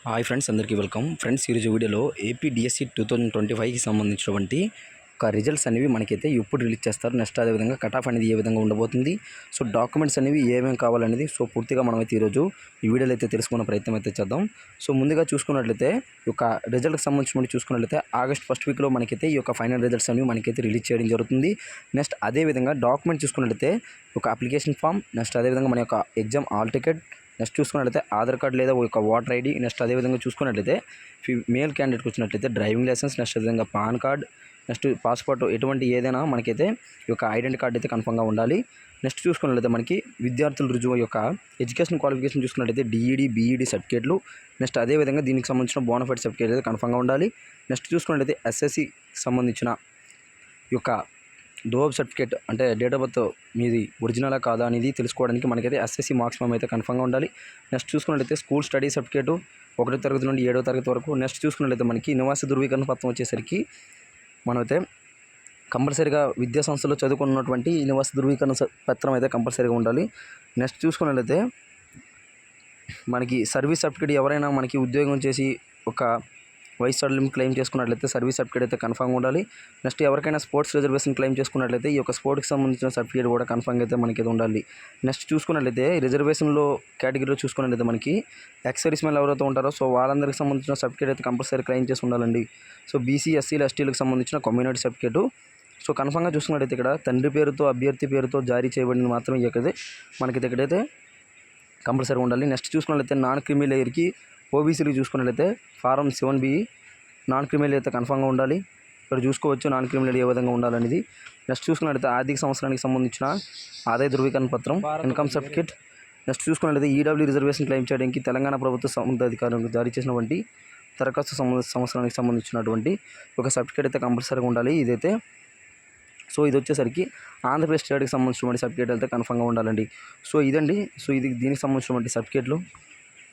Hi friends, అందరికీ welcome. Friends, ఈరోజు వీడియోలో ఏపీ డిఎస్సి 2025కి సంబంధించినటువంటి ఒక రిజల్ట్స్ అనేవి మనకైతే ఎప్పుడు రిలీజ్ చేస్తారు, నెక్స్ట్ అదేవిధంగా కట్ ఆఫ్ అనేది ఏ విధంగా ఉండబోతుంది, సో డాక్యుమెంట్స్ అనేవి ఏమేమి కావాలనేది పూర్తిగా మనమైతే ఈరోజు ఈ వీడియోలో అయితే తెలుసుకునే ప్రయత్నం అయితే చేద్దాం. సో ముందుగా చూసుకున్నట్లయితే ఈ యొక్క రిజల్ట్కి సంబంధించి చూసుకున్నట్లయితే ఆగస్ట్ ఫస్ట్ వీక్లో మనకైతే ఈ యొక్క ఫైనల్ రిజల్ట్స్ అనేవి మనకైతే రిలీజ్ చేయడం జరుగుతుంది. నెక్స్ట్ అదేవిధంగా డాక్యుమెంట్ చూసుకున్నట్లయితే ఒక అప్లికేషన్ ఫామ్, నెక్స్ట్ అదేవిధంగా మన యొక్క ఎగ్జామ్ హాల్ టికెట్, నెక్స్ట్ చూసుకున్నట్లయితే ఆధార్ కార్డు లేదా ఒక ఓటర్ ఐడి, నెక్స్ట్ అదేవిధంగా చూసుకున్నట్లయితే మేల్ క్యాండిడేట్కి వచ్చినట్లయితే డ్రైవింగ్ లైసెన్స్, నెక్స్ట్ అదేవిధంగా పాన్ కార్డ్, నెక్స్ట్ పాస్పోర్ట్, ఎటువంటి ఏదైనా మనకైతే ఈ యొక్క ఐడెంటి కార్డు అయితే కన్ఫర్మ్గా ఉండాలి. నెక్స్ట్ చూసుకున్నట్లయితే మనకి విద్యార్థుల రుజువు యొక్క ఎడ్యుకేషన్ క్వాలిఫికేషన్ చూసుకున్నట్లయితే డిఈడి బీఈడి సర్టిఫికేట్లు, నెక్స్ట్ అదేవిధంగా దీనికి సంబంధించిన బోనఫైడ్ సర్టిఫికేట్ అయితే కన్ఫర్మ్గా ఉండాలి. నెక్స్ట్ చూసుకున్నట్లయితే ఎస్ఎస్సి సంబంధించిన ఈ యొక్క డోబ్ సర్టిఫికేట్ అంటే డేట్ ఆఫ్ బర్త్ మీది ఒరిజినలా కాదా అనేది తెలుసుకోవడానికి మనకైతే ఎస్ఎస్సి మార్క్స్ అయితే కన్ఫర్మ్గా ఉండాలి. నెక్స్ట్ చూసుకున్నట్లయితే స్కూల్ స్టడీ సర్టిఫికేటు 1వ తరగతి నుండి 7వ తరగతి వరకు. నెక్స్ట్ చూసుకున్నట్లయితే మనకి నివాస ధృవీకరణ పత్రం వచ్చేసరికి మనమైతే కంపల్సరీగా విద్యా సంస్థలో చదువుకున్నటువంటి నివాస ధృవీకరణ పత్రం అయితే కంపల్సరీగా ఉండాలి. నెక్స్ట్ చూసుకున్నట్లయితే మనకి సర్వీస్ సర్టిఫికేట్, ఎవరైనా మనకి ఉద్యోగం చేసి ఒక వయసు సడలింపు క్లెయిమ్ చేసుకున్నట్లయితే సర్వీస్ సర్టిఫికేట్ అయితే కన్ఫర్మ్గా ఉండాలి. నెక్స్ట్ ఎవరికైనా స్పోర్ట్స్ రిజర్వేషన్ క్లెయిమ్ చేసుకున్నట్లయితే ఈ యొక్క స్పోర్ట్కి సంబంధించిన సర్టిఫికేట్ కూడా కన్ఫర్మ్గా అయితే మనకి ఉండాలి. నెక్స్ట్ చూసుకున్నట్లయితే రిజర్వేషన్లో కేటగిరీలో చూసుకున్నట్లయితే మనకి ఎక్స్ సర్వీస్ మెన్ ఎవరైతే ఉంటారో సో వాళ్ళందరికీ సంబంధించిన సర్టిఫికేట్ అయితే కంపల్సరీ క్లెయిమ్ చేసి ఉండాలండి. సో బీసీ ఎస్సీలు ఎస్టీలకు సంబంధించిన కమ్యూనిటీ సర్టిఫికేటు. సో కన్ఫర్మ్గా చూసుకున్నట్లయితే ఇక్కడ తండ్రి పేరుతో అభ్యర్థి పేరుతో జారీ చేయబడింది మాత్రమే ఇక్కడైతే మనకి ఇక్కడైతే కంపల్సరీ ఉండాలి. నెక్స్ట్ చూసుకున్నట్లయితే నాన్ క్రిమి లేయర్కి ఓబీసీలు చూసుకున్నట్లయితే ఫారం 7B నాన్ క్రిమినల్ అయితే కన్ఫర్మ్గా ఉండాలి. ఇక్కడ చూసుకోవచ్చు నాన్ క్రిమినల్ ఏ విధంగా ఉండాలనేది. నెక్స్ట్ చూసుకున్నట్లయితే ఆర్థిక సంవత్సరానికి సంబంధించిన ఆదాయ ధృవీకరణ పత్రం, ఇన్కమ్ సర్టిఫికేట్. నెక్స్ట్ చూసుకున్నట్లయితే ఈడబ్ల్యూ రిజర్వేషన్ క్లెయిమ్ చేయడానికి తెలంగాణ ప్రభుత్వ సంబంధిత అధికారులకు జారీ చేసినటువంటి దరఖాస్తు సంవత్సరానికి సంబంధించినటువంటి ఒక సర్టిఫికేట్ అయితే కంపల్సరీగా ఉండాలి. ఇదైతే సో ఇది వచ్చేసరికి ఆంధ్రప్రదేశ్ స్టేట్కి సంబంధించినటువంటి సర్టిఫికేట్ అయితే కన్ఫర్మ్గా ఉండాలండి. సో ఇదండి, సో ఇది దీనికి సంబంధించినటువంటి సర్టిఫికేట్లు.